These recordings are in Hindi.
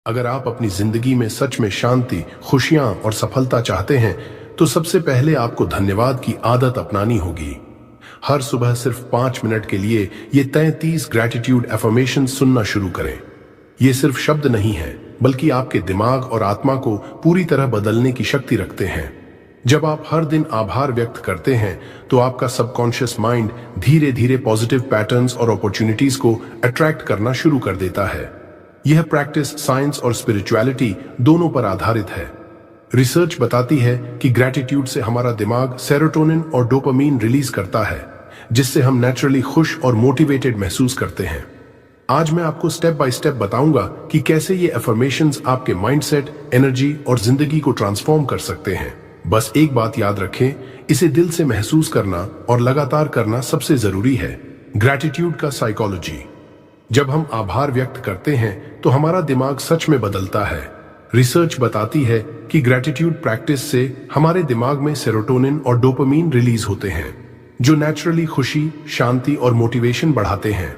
अगर आप अपनी जिंदगी में सच में शांति, खुशियां और सफलता चाहते हैं तो सबसे पहले आपको धन्यवाद की आदत अपनानी होगी। हर सुबह सिर्फ 5 मिनट के लिए ये 33 ग्रैटिट्यूड अफर्मेशन सुनना शुरू करें। ये सिर्फ शब्द नहीं है, बल्कि आपके दिमाग और आत्मा को पूरी तरह बदलने की शक्ति रखते हैं। जब आप हर दिन आभार व्यक्त करते हैं तो आपका सबकॉन्शियस माइंड धीरे धीरे पॉजिटिव पैटर्न्स और अपॉर्चुनिटीज को अट्रैक्ट करना शुरू कर देता है। यह प्रैक्टिस साइंस और स्पिरिचुअलिटी दोनों पर आधारित है। रिसर्च बताती है कि ग्रैटिट्यूड से हमारा दिमाग सेरोटोनिन और डोपामीन रिलीज करता है, जिससे हम नेचुरली खुश और मोटिवेटेड महसूस करते हैं। आज मैं आपको स्टेप बाय स्टेप बताऊंगा कि कैसे ये अफर्मेशंस आपके माइंडसेट, एनर्जी और जिंदगी को ट्रांसफॉर्म कर सकते हैं। बस एक बात याद रखें, इसे दिल से महसूस करना और लगातार करना सबसे जरूरी है। ग्रैटिट्यूड का साइकोलॉजी। जब हम आभार व्यक्त करते हैं तो हमारा दिमाग सच में बदलता है। रिसर्च बताती है कि ग्रैटिट्यूड प्रैक्टिस से हमारे दिमाग में सेरोटोनिन और डोपामीन रिलीज होते हैं, जो नेचुरली खुशी, शांति और मोटिवेशन बढ़ाते हैं।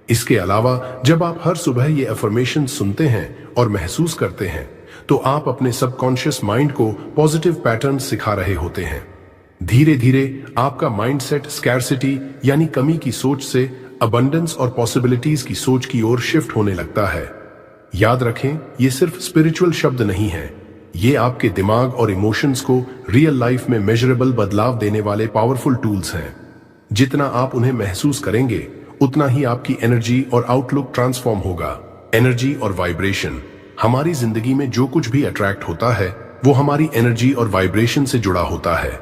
इसके अलावा जब आप हर सुबह ये अफर्मेशन सुनते हैं और महसूस करते हैं तो आप अपने सबकॉन्शियस माइंड को पॉजिटिव पैटर्न सिखा रहे होते हैं। धीरे धीरे आपका माइंडसेट स्कैर्सिटी यानी कमी की सोच से अबंडेंस और पॉसिबिलिटीज की सोच की ओर शिफ्ट होने लगता है। याद रखें, ये सिर्फ स्पिरिचुअल शब्द नहीं है, ये आपके दिमाग और इमोशंस को रियल लाइफ में मेजरेबल बदलाव देने वाले पावरफुल टूल्स हैं। जितना आप उन्हें महसूस करेंगे उतना ही आपकी एनर्जी और आउटलुक ट्रांसफॉर्म होगा। एनर्जी और वाइब्रेशन। हमारी जिंदगी में जो कुछ भी अट्रैक्ट होता है वो हमारी एनर्जी और वाइब्रेशन से जुड़ा होता है।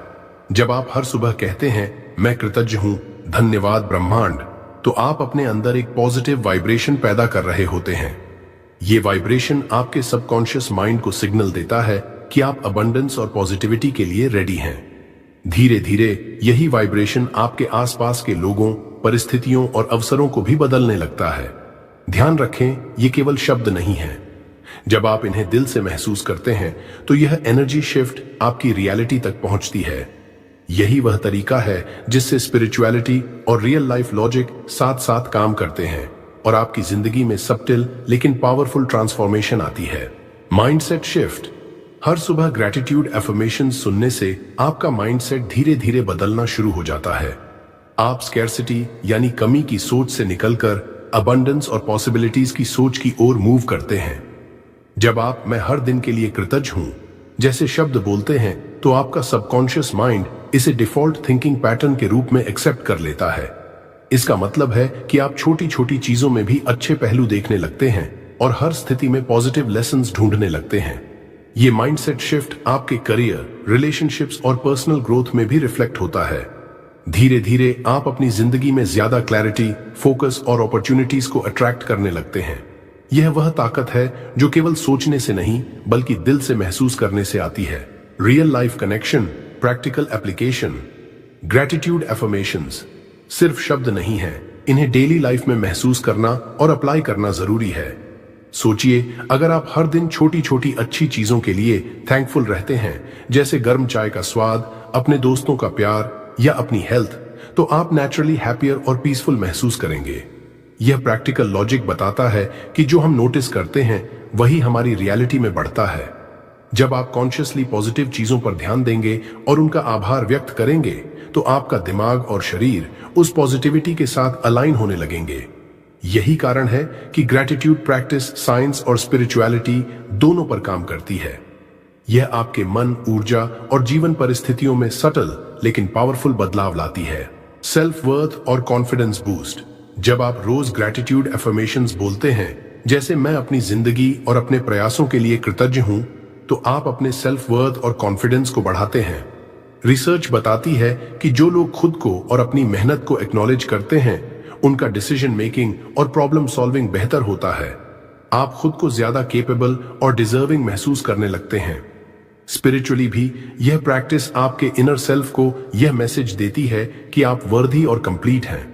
जब आप हर सुबह कहते हैं मैं कृतज्ञ हूं, धन्यवाद ब्रह्मांड, तो आप अपने अंदर एक पॉजिटिव वाइब्रेशन पैदा कर रहे होते हैं। ये वाइब्रेशन आपके सबकॉन्शियस माइंड को सिग्नल देता है कि आप अबंडेंस और पॉजिटिविटी के लिए रेडी हैं। धीरे धीरे यही वाइब्रेशन आपके आसपास के लोगों, परिस्थितियों और अवसरों को भी बदलने लगता है। ध्यान रखें, ये केवल शब्द नहीं है। जब आप इन्हें दिल से महसूस करते हैं तो यह एनर्जी शिफ्ट आपकी रियलिटी तक पहुंचती है। यही वह तरीका है जिससे स्पिरिचुअलिटी और रियल लाइफ लॉजिक साथ साथ काम करते हैं और आपकी जिंदगी में सब्टिल लेकिन पावरफुल ट्रांसफॉर्मेशन आती है। Mindset shift. हर सुबह ग्रैटिट्यूड अफर्मेशन सुनने से आपका माइंडसेट धीरे धीरे बदलना शुरू हो जाता है। आप स्कैर्सिटी यानी कमी की सोच से निकलकर अबंडेंस और पॉसिबिलिटीज की सोच की ओर मूव करते हैं। जब आप मैं हर दिन के लिए कृतज्ञ हूं जैसे शब्द बोलते हैं तो आपका सबकॉन्शियस माइंड इसे डिफॉल्ट थिंकिंग पैटर्न के रूप में एक्सेप्ट कर लेता है। इसका मतलब है कि आप छोटी छोटी चीजों में भी अच्छे पहलू देखने लगते हैं और हर स्थिति में पॉजिटिव लेसन्स ढूंढने लगते हैं। ये माइंडसेट शिफ्ट आपके करियर, रिलेशनशिप्स और पर्सनल ग्रोथ में भी रिफ्लेक्ट होता है। धीरे धीरे आप अपनी जिंदगी में ज्यादा क्लैरिटी, फोकस और अपॉर्चुनिटीज को अट्रैक्ट करने लगते हैं। यह वह ताकत है जो केवल सोचने से नहीं बल्कि दिल से महसूस करने से आती है। Real life connection, practical application. Gratitude affirmations सिर्फ शब्द नहीं है, इन्हें डेली लाइफ में महसूस करना और अप्लाई करना जरूरी है। सोचिए, अगर आप हर दिन छोटी छोटी अच्छी चीजों के लिए थैंकफुल रहते हैं, जैसे गर्म चाय का स्वाद, अपने दोस्तों का प्यार या अपनी हेल्थ, तो आप नेचुरली हैप्पियर और पीसफुल महसूस करेंगे। यह प्रैक्टिकल लॉजिक बताता है कि जो हम नोटिस करते हैं वही हमारी रियलिटी में बढ़ता है। जब आप कॉन्शियसली पॉजिटिव चीजों पर ध्यान देंगे और उनका आभार व्यक्त करेंगे तो आपका दिमाग और शरीर उस पॉजिटिविटी के साथ अलाइन होने लगेंगे। यही कारण है कि ग्रैटिट्यूड प्रैक्टिस साइंस और स्पिरिचुअलिटी दोनों पर काम करती है। यह आपके मन, ऊर्जा और जीवन परिस्थितियों में सटल लेकिन पावरफुल बदलाव लाती है। सेल्फ वर्थ और कॉन्फिडेंस बूस्ट। जब आप रोज ग्रैटिट्यूड अफर्मेशंस बोलते हैं, जैसे मैं अपनी जिंदगी और अपने प्रयासों के लिए कृतज्ञ हूं, तो आप अपने सेल्फ वर्थ और कॉन्फिडेंस को बढ़ाते हैं। रिसर्च बताती है कि जो लोग खुद को और अपनी मेहनत को एक्नॉलेज करते हैं, उनका डिसीजन मेकिंग और प्रॉब्लम सॉल्विंग बेहतर होता है। आप खुद को ज्यादा केपेबल और डिजर्विंग महसूस करने लगते हैं। स्पिरिचुअली भी यह प्रैक्टिस आपके इनर सेल्फ को यह मैसेज देती है कि आप वर्दी और कंप्लीट हैं।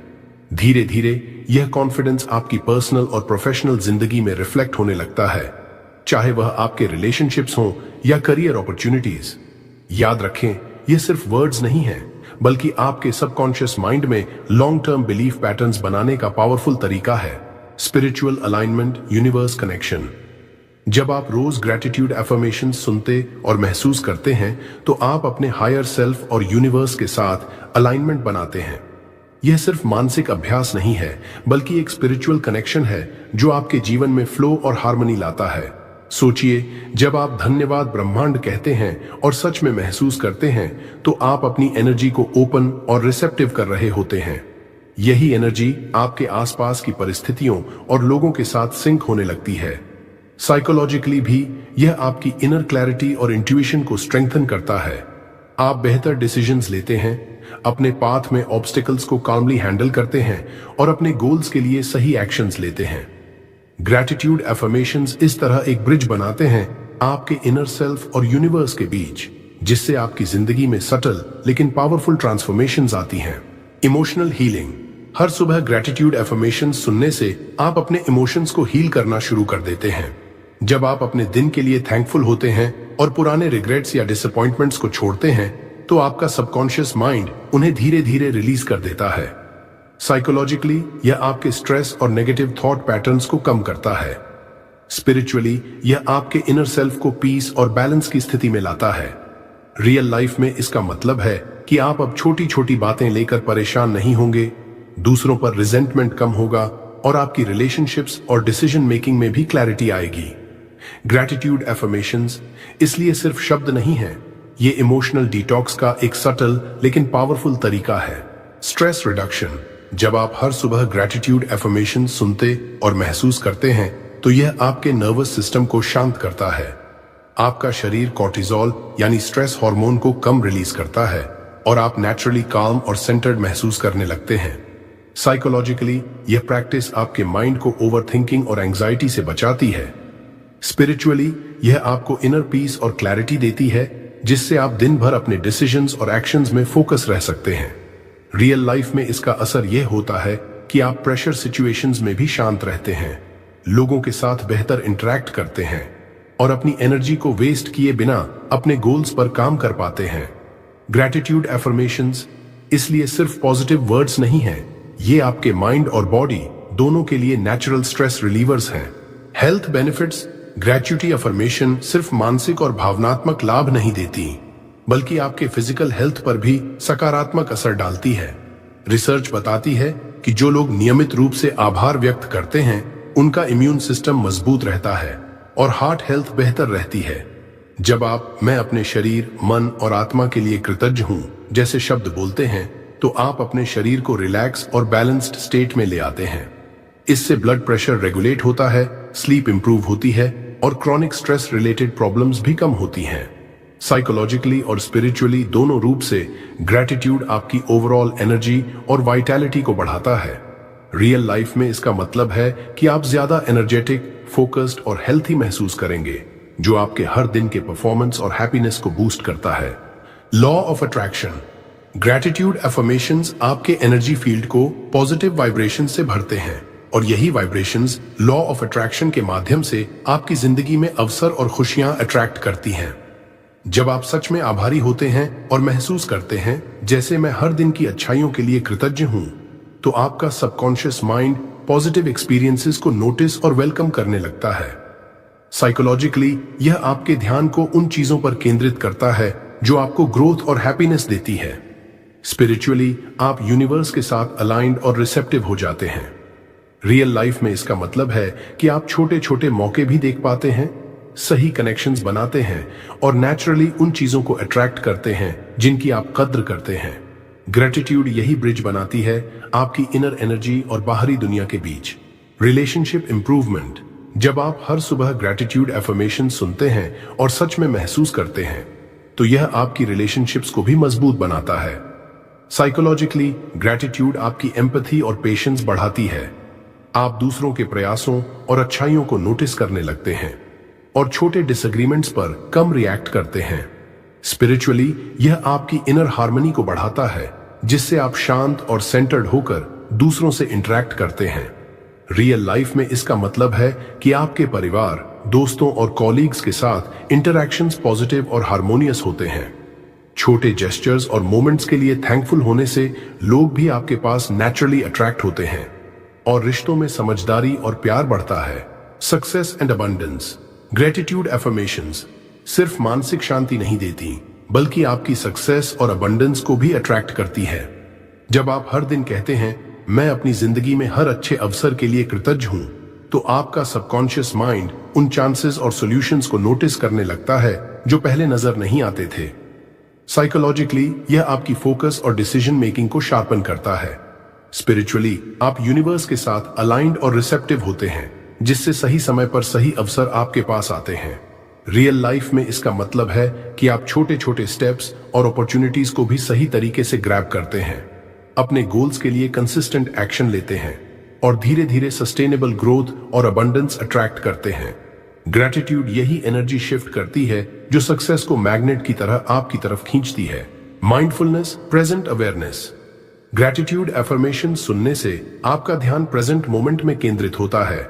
धीरे धीरे यह कॉन्फिडेंस आपकी पर्सनल और प्रोफेशनल जिंदगी में रिफ्लेक्ट होने लगता है, चाहे वह आपके रिलेशनशिप्स हों या करियर अपॉर्चुनिटीज। याद रखें, यह सिर्फ वर्ड्स नहीं है, बल्कि आपके सबकॉन्शियस माइंड में लॉन्ग टर्म बिलीफ पैटर्न्स बनाने का पावरफुल तरीका है। Spiritual alignment, universe connection. जब आप रोज ग्रैटिट्यूड एफर्मेशन सुनते और महसूस करते हैं तो आप अपने हायर सेल्फ और यूनिवर्स के साथ अलाइनमेंट बनाते हैं। यह सिर्फ मानसिक अभ्यास नहीं है, बल्कि एक स्पिरिचुअल कनेक्शन है जो आपके जीवन में फ्लो और हार्मनी लाता है। सोचिए, जब आप धन्यवाद ब्रह्मांड कहते हैं और सच में महसूस करते हैं तो आप अपनी एनर्जी को ओपन और रिसेप्टिव कर रहे होते हैं। यही एनर्जी आपके आसपास की परिस्थितियों और लोगों के साथ सिंक होने लगती है। साइकोलॉजिकली भी यह आपकी इनर क्लैरिटी और इंट्यूशन को स्ट्रेंथन करता है। आप बेहतर डिसीजंस लेते हैं, अपने पाथ में ऑब्स्टिकल्स को काल्मली हैंडल करते हैं और अपने गोल्स के लिए सही एक्शंस लेते हैं। ग्रैटिट्यूड एफर्मेशंस इस तरह एक ब्रिज बनाते हैं आपके इनर सेल्फ और यूनिवर्स के बीच, जिससे आपकी जिंदगी में सटल लेकिन पावरफुल ट्रांसफॉर्मेशंस आती हैं। Emotional healing. हर सुबह ग्रैटिट्यूड एफर्मेशंस सुनने से आप अपने इमोशंस को हील करना शुरू कर देते हैं। जब आप अपने दिन के लिए थैंकफुल होते हैं और पुराने रिग्रेट्स या डिसअपॉइंटमेंट्स को छोड़ते हैं तो आपका सबकॉन्शियस माइंड उन्हें धीरे धीरे रिलीज कर देता है। साइकोलॉजिकली यह आपके स्ट्रेस और नेगेटिव थॉट पैटर्न्स को कम करता है। स्पिरिचुअली यह आपके इनर सेल्फ को पीस और बैलेंस की स्थिति में लाता है। रियल लाइफ में इसका मतलब है कि आप अब छोटी छोटी बातें लेकर परेशान नहीं होंगे, दूसरों पर रिजेंटमेंट कम होगा और आपकी रिलेशनशिप्स और डिसीजन मेकिंग में भी क्लैरिटी आएगी। ग्रैटिट्यूड एफर्मेशंस इसलिए सिर्फ शब्द नहीं है, ये इमोशनल डिटॉक्स का एक सटल लेकिन पावरफुल तरीका है। Stress reduction. जब आप हर सुबह ग्रैटिट्यूड एफर्मेशन सुनते और महसूस करते हैं तो यह आपके नर्वस सिस्टम को शांत करता है। आपका शरीर कॉर्टिसोल यानी स्ट्रेस हार्मोन को कम रिलीज करता है और आप नेचुरली काम और सेंटर्ड महसूस करने लगते हैं। साइकोलॉजिकली यह प्रैक्टिस आपके माइंड को ओवरथिंकिंग और एंजाइटी से बचाती है। स्पिरिचुअली यह आपको इनर पीस और क्लैरिटी देती है, जिससे आप दिन भर अपने डिसीजंस और एक्शंस में फोकस रह सकते हैं। रियल लाइफ में इसका असर यह होता है कि आप प्रेशर सिचुएशंस में भी शांत रहते हैं, लोगों के साथ बेहतर इंटरैक्ट करते हैं और अपनी एनर्जी को वेस्ट किए बिना अपने गोल्स पर काम कर पाते हैं। ग्रैटिट्यूड एफर्मेशंस इसलिए सिर्फ पॉजिटिव वर्ड्स नहीं हैं, ये आपके माइंड और बॉडी दोनों के लिए नेचुरल स्ट्रेस रिलीवर्स हैं। Health benefits. ग्रैटिट्यूड एफर्मेशन सिर्फ मानसिक और भावनात्मक लाभ नहीं देती, बल्कि आपके फिजिकल हेल्थ पर भी सकारात्मक असर डालती है। रिसर्च बताती है कि जो लोग नियमित रूप से आभार व्यक्त करते हैं उनका इम्यून सिस्टम मजबूत रहता है और हार्ट हेल्थ बेहतर रहती है। जब आप मैं अपने शरीर, मन और आत्मा के लिए कृतज्ञ हूं जैसे शब्द बोलते हैं तो आप अपने शरीर को रिलैक्स और बैलेंस्ड स्टेट में ले आते हैं। इससे ब्लड प्रेशर रेगुलेट होता है, स्लीप इंप्रूव होती है और क्रॉनिक स्ट्रेस रिलेटेड प्रॉब्लम्स भी कम होती हैं। साइकोलॉजिकली और स्पिरिचुअली दोनों रूप से ग्रैटिट्यूड आपकी ओवरऑल एनर्जी और वाइटैलिटी को बढ़ाता है। रियल लाइफ में इसका मतलब है कि आप ज्यादा एनर्जेटिक, फोकस्ड और हेल्थी महसूस करेंगे, जो आपके हर दिन के परफॉर्मेंस और हैप्पीनेस को बूस्ट करता है। Law of attraction. Gratitude affirmations आपके एनर्जी फील्ड को पॉजिटिव वाइब्रेशन से भरते हैं और यही वाइब्रेशंस लॉ ऑफ अट्रैक्शन के माध्यम से आपकी जिंदगी में अवसर और खुशियां अट्रैक्ट करती हैं। जब आप सच में आभारी होते हैं और महसूस करते हैं जैसे मैं हर दिन की अच्छाइयों के लिए कृतज्ञ हूं, तो आपका सबकॉन्शियस माइंड पॉजिटिव एक्सपीरियंसेस को नोटिस और वेलकम करने लगता है। साइकोलॉजिकली यह आपके ध्यान को उन चीजों पर केंद्रित करता है जो आपको ग्रोथ और हैप्पीनेस देती है। स्पिरिचुअली आप यूनिवर्स के साथ अलाइंड और रिसेप्टिव हो जाते हैं। रियल लाइफ में इसका मतलब है कि आप छोटे छोटे मौके भी देख पाते हैं, सही कनेक्शंस बनाते हैं और नेचुरली उन चीजों को अट्रैक्ट करते हैं जिनकी आप कद्र करते हैं। ग्रैटिट्यूड यही ब्रिज बनाती है आपकी इनर एनर्जी और बाहरी दुनिया के बीच। Relationship improvement. जब आप हर सुबह ग्रैटिट्यूड एफर्मेशन सुनते हैं और सच में महसूस करते हैं तो यह आपकी रिलेशनशिप्स को भी मजबूत बनाता है। साइकोलॉजिकली ग्रैटिट्यूड आपकी एम्पैथी और पेशेंस बढ़ाती है। आप दूसरों के प्रयासों और अच्छाइयों को नोटिस करने लगते हैं और छोटे डिसएग्रीमेंट्स पर कम रिएक्ट करते हैं। स्पिरिचुअली यह आपकी इनर हार्मनी को बढ़ाता है, जिससे आप शांत और सेंटर्ड होकर दूसरों से इंटरैक्ट करते हैं। रियल लाइफ में इसका मतलब है कि आपके परिवार, दोस्तों और कॉलीग्स के साथ इंटरैक्शंस पॉजिटिव और हार्मोनियस होते हैं। छोटे जेस्चर्स और मोमेंट्स के लिए थैंकफुल होने से लोग भी आपके पास नेचुरली अट्रैक्ट होते हैं और रिश्तों में समझदारी और प्यार बढ़ता है। Success and abundance. Gratitude affirmations सिर्फ मानसिक शांति नहीं देती, बल्कि आपकी सक्सेस और अबंडेंस को भी अट्रैक्ट करती है। जब आप हर दिन कहते हैं मैं अपनी जिंदगी में हर अच्छे अवसर के लिए कृतज्ञ हूं, तो आपका सबकॉन्शियस माइंड उन चांसेस और सॉल्यूशंस को नोटिस करने लगता है जो पहले नजर नहीं आते थे। साइकोलॉजिकली यह आपकी फोकस और डिसीजन मेकिंग को शार्पन करता है। स्पिरिचुअली आप यूनिवर्स के साथ अलाइंड और रिसेप्टिव होते हैं, जिससे सही समय पर सही अवसर आपके पास आते हैं। रियल लाइफ में इसका मतलब है कि आप छोटे छोटे स्टेप्स और अपॉर्चुनिटीज को भी सही तरीके से ग्रैब करते हैं, अपने गोल्स के लिए कंसिस्टेंट एक्शन लेते हैं और धीरे धीरे सस्टेनेबल ग्रोथ और अबंडेंस अट्रैक्ट करते हैं। ग्रैटिट्यूड यही एनर्जी शिफ्ट करती है जो सक्सेस को मैग्नेट की तरह आपकी तरफ खींचती है। Mindfulness, present awareness. Gratitude affirmation सुनने से आपका ध्यान प्रेजेंट मोमेंट में केंद्रित होता है।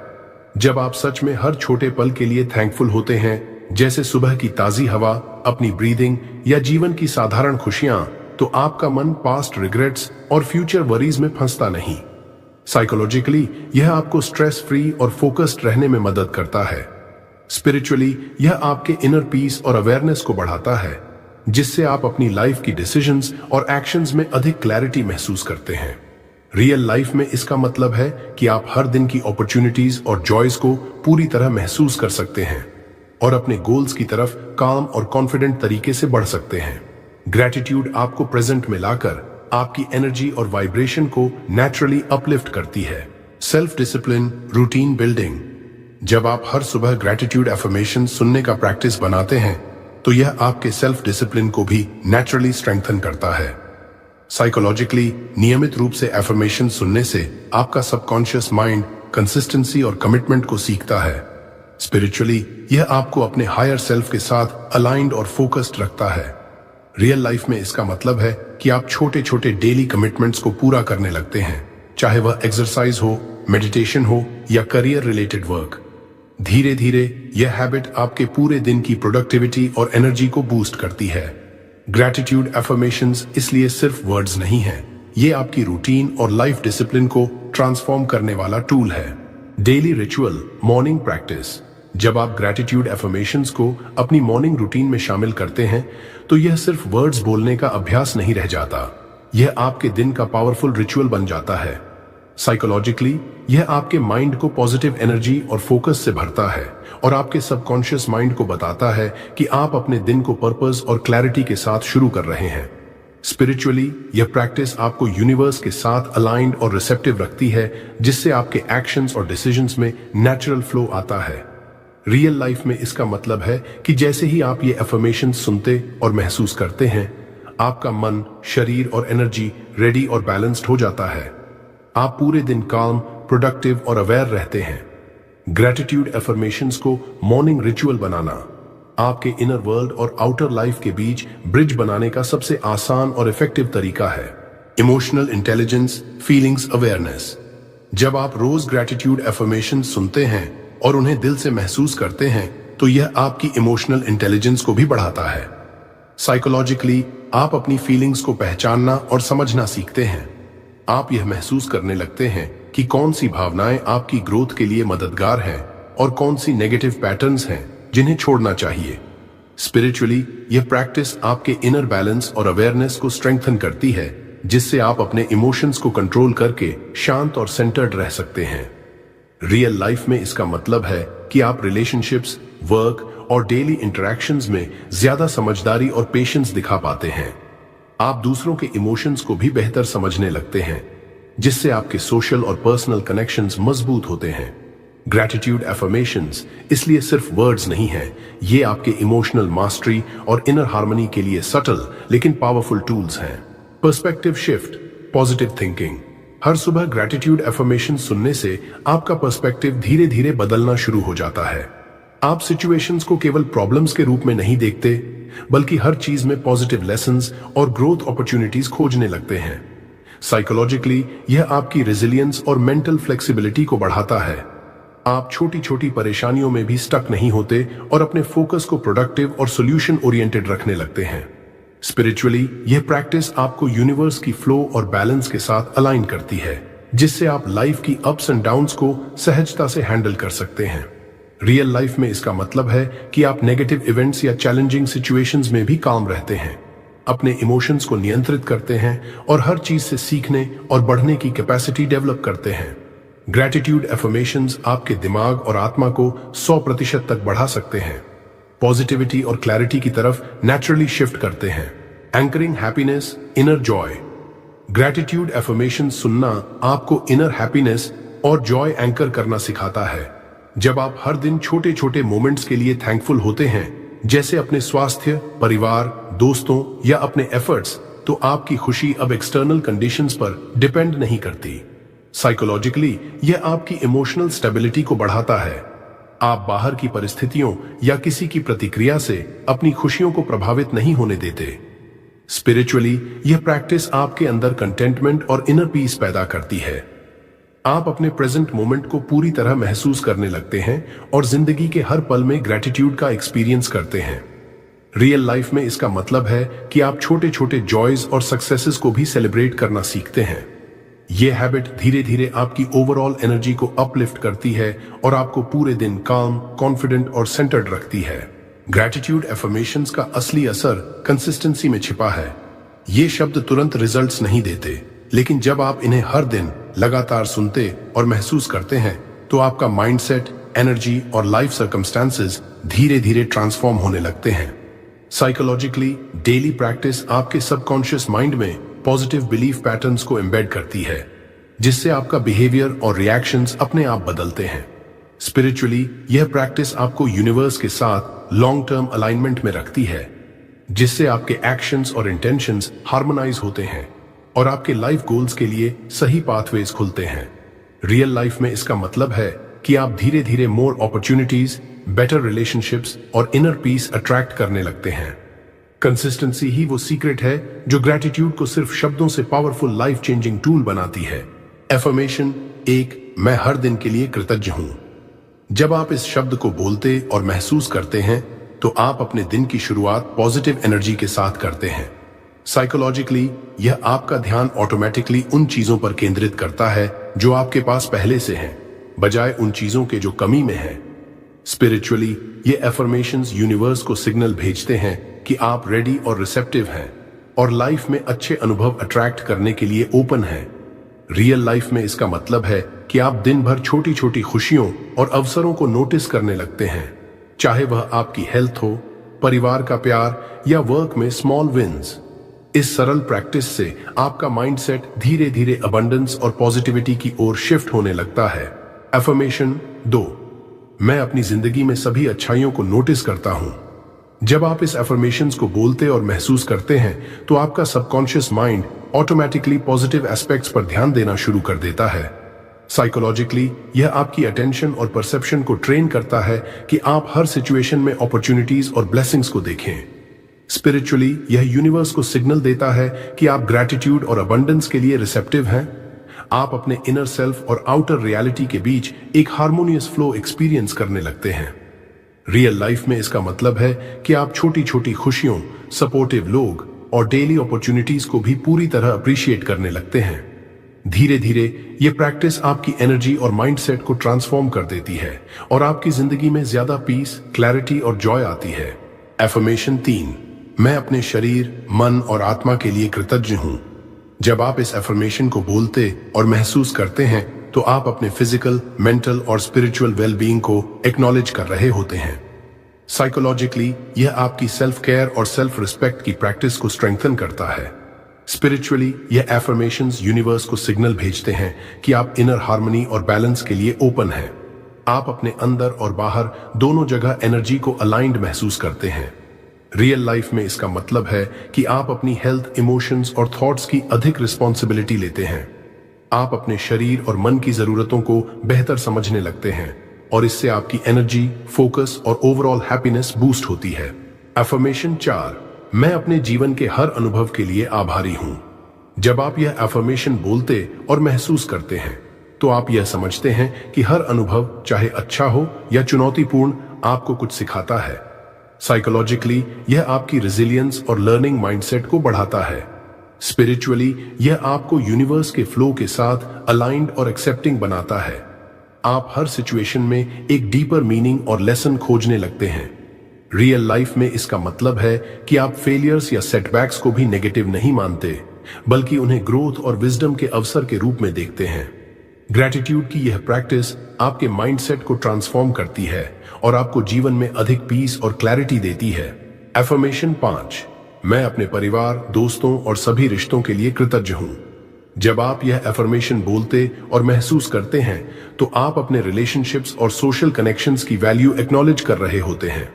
जब आप सच में हर छोटे पल के लिए थैंकफुल होते हैं, जैसे सुबह की ताजी हवा, अपनी ब्रीदिंग या जीवन की साधारण खुशियां, तो आपका मन पास्ट रिग्रेट्स और फ्यूचर वरीज में फंसता नहीं। साइकोलॉजिकली यह आपको स्ट्रेस फ्री और फोकस्ड रहने में मदद करता है। स्पिरिचुअली यह आपके इनर पीस और अवेयरनेस को बढ़ाता है, जिससे आप अपनी लाइफ की डिसीजंस और एक्शंस में अधिक क्लैरिटी महसूस करते हैं। रियल लाइफ में इसका मतलब है कि आप हर दिन की अपॉर्चुनिटीज और जॉयज को पूरी तरह महसूस कर सकते हैं और अपने गोल्स की तरफ काम और कॉन्फिडेंट तरीके से बढ़ सकते हैं। ग्रैटिट्यूड आपको प्रेजेंट में लाकर आपकी एनर्जी और वाइब्रेशन को नेचुरली अपलिफ्ट करती है। Self discipline, routine building. जब आप हर सुबह ग्रैटिट्यूड एफर्मेशन सुनने का प्रैक्टिस बनाते हैं, तो यह आपके सेल्फ डिसिप्लिन को भी नेचुरली स्ट्रेंथन करता है। साइकोलॉजिकली नियमित रूप से एफर्मेशन सुनने से आपका सबकॉन्शियस माइंड कंसिस्टेंसी और कमिटमेंट को सीखता है। स्पिरिचुअली यह आपको अपने हायर सेल्फ के साथ अलाइंड और फोकस्ड रखता है। रियल लाइफ में इसका मतलब है कि आप छोटे छोटे डेली कमिटमेंट्स को पूरा करने लगते हैं, चाहे वह एक्सरसाइज हो, मेडिटेशन हो या करियर रिलेटेड वर्क। धीरे धीरे यह हैबिट आपके पूरे दिन की प्रोडक्टिविटी और एनर्जी को बूस्ट करती है। ग्रैटिट्यूड एफर्मेशंस इसलिए सिर्फ वर्ड्स नहीं है, ये आपकी रूटीन और लाइफ डिसिप्लिन को ट्रांसफॉर्म करने वाला टूल है। Daily ritual, morning practice. जब आप ग्रैटिट्यूड एफर्मेशंस को अपनी मॉर्निंग रूटीन में शामिल करते हैं, तो यह सिर्फ वर्ड्स बोलने का अभ्यास नहीं रह जाता, यह आपके दिन का पावरफुल रिचुअल बन जाता है। साइकोलॉजिकली यह आपके माइंड को पॉजिटिव एनर्जी और फोकस से भरता है और आपके सबकॉन्शियस माइंड को बताता है कि आप अपने दिन को पर्पस और क्लैरिटी के साथ शुरू कर रहे हैं। स्पिरिचुअली यह प्रैक्टिस आपको यूनिवर्स के साथ अलाइंड और रिसेप्टिव रखती है, जिससे आपके एक्शंस और डिसीजंस में नेचुरल फ्लो आता है। रियल लाइफ में इसका मतलब है कि जैसे ही आप ये एफर्मेशन सुनते और महसूस करते हैं, आपका मन, शरीर और एनर्जी रेडी और बैलेंस्ड हो जाता है। आप पूरे दिन काम, प्रोडक्टिव और अवेयर रहते हैं। ग्रैटिट्यूड एफर्मेशंस को मॉर्निंग रिचुअल बनाना आपके इनर वर्ल्ड और आउटर लाइफ के बीच ब्रिज बनाने का सबसे आसान और इफेक्टिव तरीका है। Emotional intelligence, feelings awareness. जब आप रोज ग्रैटिट्यूड एफर्मेशन सुनते हैं और उन्हें दिल से महसूस करते हैं, तो यह आपकी इमोशनल इंटेलिजेंस को भी बढ़ाता है। साइकोलॉजिकली आप अपनी फीलिंग्स को पहचानना और समझना सीखते हैं। आप यह महसूस करने लगते हैं कि कौन सी भावनाएं आपकी ग्रोथ के लिए मददगार हैं और कौन सी नेगेटिव पैटर्न्स हैं जिन्हें छोड़ना चाहिए। स्पिरिचुअली यह प्रैक्टिस आपके इनर बैलेंस और अवेयरनेस को स्ट्रेंथन करती है, जिससे आप अपने इमोशंस को कंट्रोल करके शांत और सेंटर्ड रह सकते हैं। रियल लाइफ में इसका मतलब है कि आप रिलेशनशिप्स, वर्क और डेली इंटरेक्शंस में ज्यादा समझदारी और पेशेंस दिखा पाते हैं। आप दूसरों के इमोशंस को भी बेहतर समझने लगते हैं, जिससे आपके सोशल और पर्सनल कनेक्शंस मजबूत होते हैं। ग्रैटिट्यूड एफर्मेशंस इसलिए सिर्फ वर्ड्स नहीं हैं, ये आपके इमोशनल मास्टरी और इनर हार्मनी के लिए सटल लेकिन पावरफुल टूल्स हैं। Perspective shift, positive thinking. हर सुबह ग्रैटिट्यूड एफर्मेशन सुनने से आपका पर्सपेक्टिव धीरे धीरे बदलना शुरू हो जाता है। आप सिचुएशंस को केवल प्रॉब्लम्स के रूप में नहीं देखते, बल्कि हर चीज में पॉजिटिव लेसन्स और ग्रोथ अपॉर्चुनिटीज खोजने लगते हैं। साइकोलॉजिकली यह आपकी रेजिलियंस और मेंटल फ्लेक्सिबिलिटी को बढ़ाता है। आप छोटी छोटी परेशानियों में भी स्टक नहीं होते और अपने फोकस को प्रोडक्टिव और सॉल्यूशन ओरिएंटेड रखने लगते हैं। स्पिरिचुअली यह प्रैक्टिस आपको यूनिवर्स की फ्लो और बैलेंस के साथ अलाइन करती है, जिससे आप लाइफ की अप्स एंड डाउन्स को सहजता से हैंडल कर सकते हैं। रियल लाइफ में इसका मतलब है कि आप नेगेटिव इवेंट्स या चैलेंजिंग सिचुएशंस में भी काम रहते हैं, अपने इमोशंस को नियंत्रित करते हैं और हर चीज से सीखने और बढ़ने की कैपेसिटी डेवलप करते हैं। ग्रैटिट्यूड एफर्मेशंस आपके दिमाग और आत्मा को 100% तक बढ़ा सकते हैं, पॉजिटिविटी और क्लैरिटी की तरफ नेचुरली शिफ्ट करते हैं, anchoring happiness, inner Joy. Gratitude affirmation सुनना आपको इनर हैप्पीनेस और जॉय एंकर करना सिखाता है। जब आप हर दिन छोटे छोटे मोमेंट्स के लिए थैंकफुल होते हैं, जैसे अपने स्वास्थ्य, परिवार, दोस्तों या अपने एफर्ट्स, तो आपकी खुशी अब एक्सटर्नल कंडीशंस पर डिपेंड नहीं करती। साइकोलॉजिकली यह आपकी इमोशनल स्टेबिलिटी को बढ़ाता है। आप बाहर की परिस्थितियों या किसी की प्रतिक्रिया से अपनी खुशियों को प्रभावित नहीं होने देते। स्पिरिचुअली यह प्रैक्टिस आपके अंदर कंटेंटमेंट और इनर पीस पैदा करती है। आप अपने प्रेजेंट मोमेंट को पूरी तरह महसूस करने लगते हैं और जिंदगी के हर पल में ग्रैटिट्यूड का एक्सपीरियंस करते हैं। रियल लाइफ में इसका मतलब है कि आप छोटे छोटे जॉयज और सक्सेसेस को भी सेलिब्रेट करना सीखते हैं। यह हैबिट धीरे धीरे आपकी ओवरऑल एनर्जी को अपलिफ्ट करती है और आपको पूरे दिन काम, कॉन्फिडेंट और सेंटर्ड रखती है। ग्रैटिट्यूड एफर्मेशंस का असली असर कंसिस्टेंसी में छिपा है। ये शब्द तुरंत रिजल्ट्स नहीं देते, लेकिन जब आप इन्हें हर दिन लगातार सुनते और महसूस करते हैं, तो आपका माइंडसेट, एनर्जी और लाइफ सर्कमस्टांसेस धीरे धीरे ट्रांसफॉर्म होने लगते हैं। साइकोलॉजिकली डेली प्रैक्टिस आपके सबकॉन्शियस माइंड में पॉजिटिव बिलीफ पैटर्न्स को एम्बेड करती है, जिससे आपका बिहेवियर और रिएक्शंस अपने आप बदलते हैं। स्पिरिचुअली यह प्रैक्टिस आपको यूनिवर्स के साथ लॉन्ग टर्म अलाइनमेंट में रखती है, जिससे आपके एक्शंस और इंटेंशंस हार्मोनाइज होते हैं और आपके लाइफ गोल्स के लिए सही पाथवेज खुलते हैं। रियल लाइफ में इसका मतलब है कि आप धीरे धीरे मोर अपॉर्चुनिटीज, बेटर रिलेशनशिप्स और इनर पीस अट्रैक्ट करने लगते हैं। कंसिस्टेंसी ही वो सीक्रेट है जो ग्रैटिट्यूड को सिर्फ शब्दों से पावरफुल लाइफ चेंजिंग टूल बनाती है। एफर्मेशन 1, मैं हर दिन के लिए कृतज्ञ हूं। जब आप इस शब्द को बोलते और महसूस करते हैं, तो आप अपने दिन की शुरुआत पॉजिटिव एनर्जी के साथ करते हैं। साइकोलॉजिकली यह आपका ध्यान ऑटोमेटिकली उन चीजों पर केंद्रित करता है जो आपके पास पहले से हैं, बजाय उन चीजों के जो कमी में हैं। स्पिरिचुअली ये एफर्मेशंस यूनिवर्स को सिग्नल भेजते हैं कि आप रेडी और रिसेप्टिव हैं और लाइफ में अच्छे अनुभव अट्रैक्ट करने के लिए ओपन हैं। रियल लाइफ में इसका मतलब है कि आप दिन भर छोटी छोटी खुशियों और अवसरों को नोटिस करने लगते हैं, चाहे वह आपकी हेल्थ हो, परिवार का प्यार या वर्क में स्मॉल विन्स। इस सरल प्रैक्टिस से आपका माइंडसेट धीरे धीरे अबंडेंस और पॉजिटिविटी की ओर शिफ्ट होने लगता है। एफर्मेशन 2, मैं अपनी जिंदगी में सभी अच्छाइयों को नोटिस करता हूं। जब आप इस एफर्मेशंस को बोलते और महसूस करते हैं, तो आपका subconscious mind automatically positive aspects पर ध्यान देना शुरू कर देता है। साइकोलॉजिकली यह आपकी अटेंशन और परसेप्शन को ट्रेन करता है कि आप हर सिचुएशन में अपॉर्चुनिटीज और ब्लेसिंग्स को देखें। स्पिरिचुअली यह यूनिवर्स को सिग्नल देता है कि आप ग्रैटिट्यूड और अबंडेंस के लिए रिसेप्टिव हैं। आप अपने इनर सेल्फ और आउटर रियलिटी के बीच एक हार्मोनियस फ्लो एक्सपीरियंस करने लगते हैं। रियल लाइफ में इसका मतलब है कि आप छोटी छोटी खुशियों, सपोर्टिव लोग और डेली अपॉर्चुनिटीज को भी पूरी तरह अप्रिशिएट करने लगते हैं। धीरे धीरे ये प्रैक्टिस आपकी एनर्जी और माइंडसेट को ट्रांसफॉर्म कर देती है और आपकी जिंदगी में ज्यादा पीस, क्लैरिटी और जॉय आती है। एफर्मेशन 3, मैं अपने शरीर, मन और आत्मा के लिए कृतज्ञ हूं। जब आप इस एफर्मेशन को बोलते और महसूस करते हैं, तो आप अपने फिजिकल, मेंटल और स्पिरिचुअल वेलबीइंग को एक्नॉलेज कर रहे होते हैं। साइकोलॉजिकली यह आपकी सेल्फ केयर और सेल्फ रिस्पेक्ट की प्रैक्टिस को स्ट्रेंथन करता है। स्पिरिचुअली यह एफर्मेशंस यूनिवर्स को सिग्नल भेजते हैं कि आप इनर हार्मनी और बैलेंस के लिए ओपन हैं। आप अपने अंदर और बाहर दोनों जगह एनर्जी को अलाइंड महसूस करते हैं। रियल लाइफ में इसका मतलब है कि आप अपनी हेल्थ, इमोशंस और थॉट्स की अधिक रिस्पॉन्सिबिलिटी लेते हैं। आप अपने शरीर और मन की जरूरतों को बेहतर समझने लगते हैं और इससे आपकी एनर्जी, फोकस और ओवरऑल हैप्पीनेस बूस्ट होती है। एफर्मेशन 4, मैं अपने जीवन के हर अनुभव के लिए आभारी हूं। जब आप यह एफर्मेशन बोलते और महसूस करते हैं, तो आप यह समझते हैं कि हर अनुभव, चाहे अच्छा हो या चुनौतीपूर्ण, आपको कुछ सिखाता है। साइकोलॉजिकली यह आपकी रेजिलियंस और लर्निंग माइंडसेट को बढ़ाता है। स्पिरिचुअली यह आपको यूनिवर्स के फ्लो के साथ अलाइंड और एक्सेप्टिंग बनाता है। आप हर सिचुएशन में एक डीपर मीनिंग और लेसन खोजने लगते हैं। रियल लाइफ में इसका मतलब है कि आप फेलियर्स या सेटबैक्स को भी नेगेटिव नहीं मानते, बल्कि उन्हें ग्रोथ और विजडम के अवसर के रूप में देखते हैं। ग्रैटिट्यूड की यह प्रैक्टिस आपके माइंडसेट को ट्रांसफॉर्म करती है और आपको जीवन में अधिक पीस और क्लैरिटी देती है। एफर्मेशन 5, मैं अपने परिवार, दोस्तों और सभी रिश्तों के लिए कृतज्ञ हूं। जब आप यह एफर्मेशन बोलते और महसूस करते हैं तो आप अपने रिलेशनशिप्स और सोशल कनेक्शंस की वैल्यू एक्नॉलेज कर रहे होते हैं।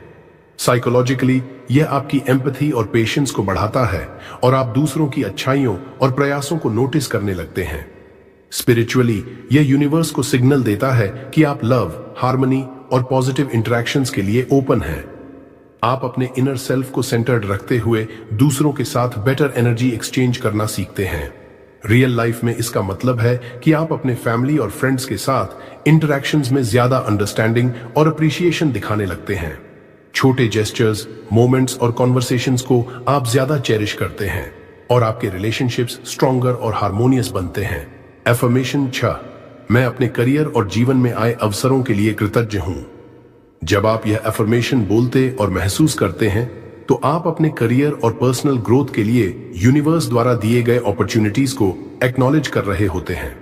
साइकोलॉजिकली यह आपकी एम्पैथी और पेशेंस को बढ़ाता है और आप दूसरों की अच्छाइयों और प्रयासों को नोटिस करने लगते हैं। स्पिरिचुअली यह यूनिवर्स को सिग्नल देता है कि आप लव, हार्मनी और पॉजिटिव इंटरेक्शंस के लिए ओपन हैं। आप अपने इनर सेल्फ को सेंटर्ड रखते हुए दूसरों के साथ बेटर एनर्जी एक्सचेंज करना सीखते हैं। रियल लाइफ में इसका मतलब है कि आप अपने फैमिली और फ्रेंड्स के साथ इंटरैक्शंस में ज्यादा अंडरस्टैंडिंग और अप्रिशिएशन दिखाने लगते हैं। छोटे जेस्चर्स, मोमेंट्स और कॉन्वर्सेशंस को आप ज्यादा चेरिश करते हैं और आपके रिलेशनशिप्स स्ट्रॉन्गर और हार्मोनियस बनते हैं। एफर्मेशन 6, मैं अपने करियर और जीवन में आए अवसरों के लिए कृतज्ञ हूं। जब आप यह एफर्मेशन बोलते और महसूस करते हैं तो आप अपने करियर और पर्सनल ग्रोथ के लिए यूनिवर्स द्वारा दिए गए अपॉर्चुनिटीज को एक्नॉलेज कर रहे होते हैं।